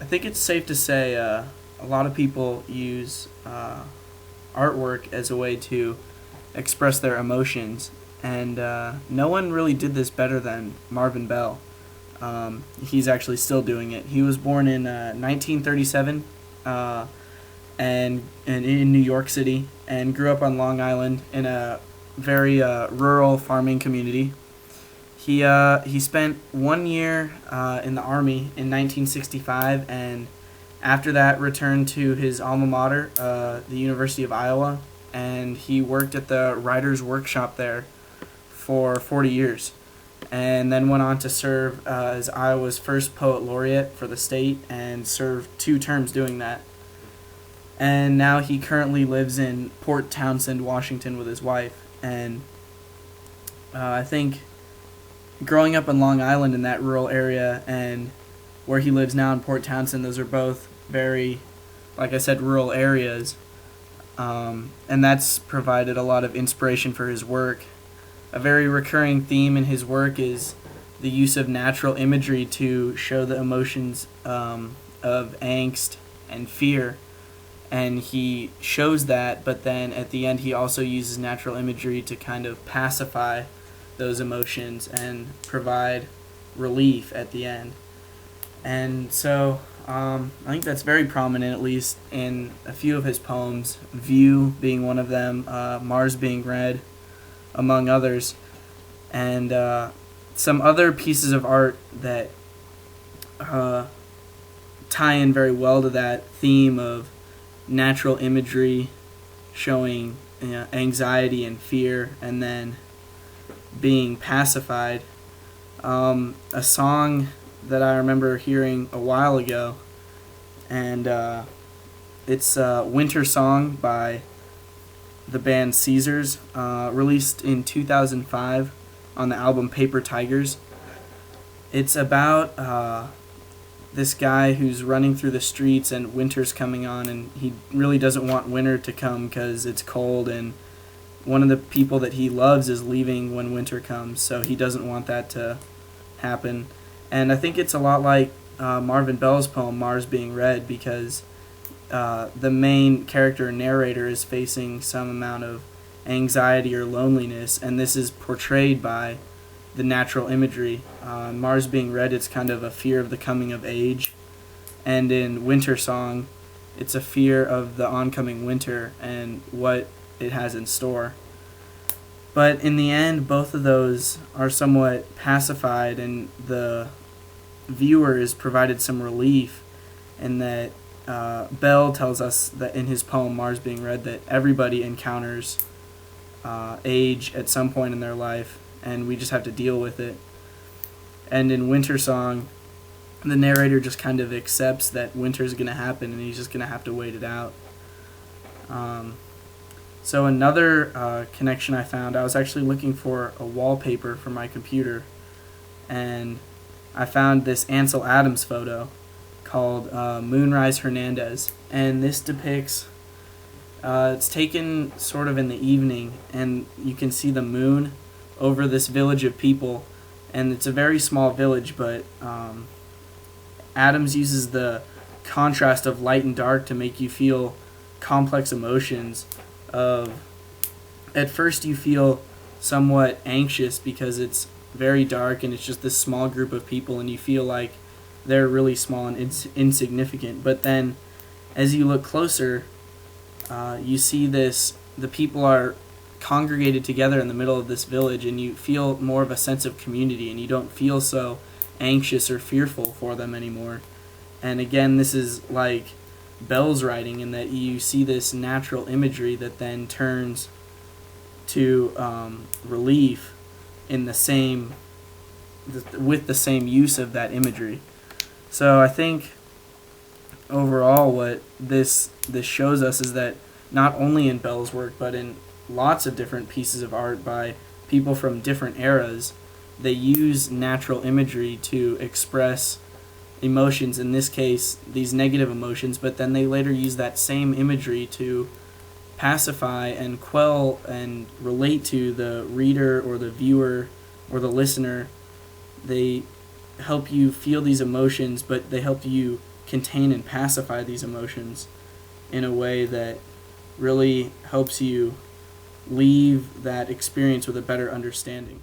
I think it's safe to say a lot of people use artwork as a way to express their emotions, and no one really did this better than Marvin Bell. He's actually still doing it. He was born in 1937 and in New York City, and grew up on Long Island in a very rural farming community. He spent 1 year in the army in 1965, and after that returned to his alma mater, the University of Iowa, and he worked at the writer's workshop there for 40 years, and then went on to serve as Iowa's first poet laureate for the state, and served 2 terms doing that. And now he currently lives in Port Townsend, Washington, with his wife. And I think growing up in Long Island in that rural area and where he lives now in Port Townsend, those are both very, like I said, rural areas. And that's provided a lot of inspiration for his work. A very recurring theme in his work is the use of natural imagery to show the emotions of angst and fear. And he shows that, but then at the end he also uses natural imagery to kind of pacify those emotions and provide relief at the end. And so I think that's very prominent, at least in a few of his poems, View being one of them, Mars Being Red, among others. And some other pieces of art that tie in very well to that theme of natural imagery showing anxiety and fear, and then being pacified. A song that I remember hearing a while ago, and it's Winter Song by the band Caesars, released in 2005 on the album Paper Tigers. It's about this guy who's running through the streets and winter's coming on, and he really doesn't want winter to come because it's cold, and one of the people that he loves is leaving when winter comes, so he doesn't want that to happen. And I think it's a lot like Marvin Bell's poem Mars Being Red, because the main character and narrator is facing some amount of anxiety or loneliness, and this is portrayed by the natural imagery. Mars Being Red, it's kind of a fear of the coming of age, and in Winter Song, it's a fear of the oncoming winter and what it has in store. But in the end, both of those are somewhat pacified, and the viewer is provided some relief, in that Bell tells us that in his poem Mars Being Red that everybody encounters age at some point in their life, and we just have to deal with it. And in Winter Song, the narrator just kind of accepts that winter's going to happen, and he's just going to have to wait it out. So another connection I found, I was actually looking for a wallpaper for my computer, and I found this Ansel Adams photo called Moonrise Hernandez, and this depicts, it's taken sort of in the evening, and you can see the moon over this village of people, and it's a very small village, but Adams uses the contrast of light and dark to make you feel complex emotions of, at first you feel somewhat anxious because it's very dark and it's just this small group of people, and you feel like they're really small and insignificant, but then as you look closer, you see the people are congregated together in the middle of this village, and you feel more of a sense of community, and you don't feel so anxious or fearful for them anymore. And again, this is like Bell's writing, in that you see this natural imagery that then turns to relief in the same with the same use of that imagery. So I think overall what this shows us is that not only in Bell's work, but in lots of different pieces of art by people from different eras, they use natural imagery to express emotions, in this case these negative emotions, but then they later use that same imagery to pacify and quell and relate to the reader or the viewer or the listener. They help you feel these emotions, but they help you contain and pacify these emotions in a way that really helps you leave that experience with a better understanding.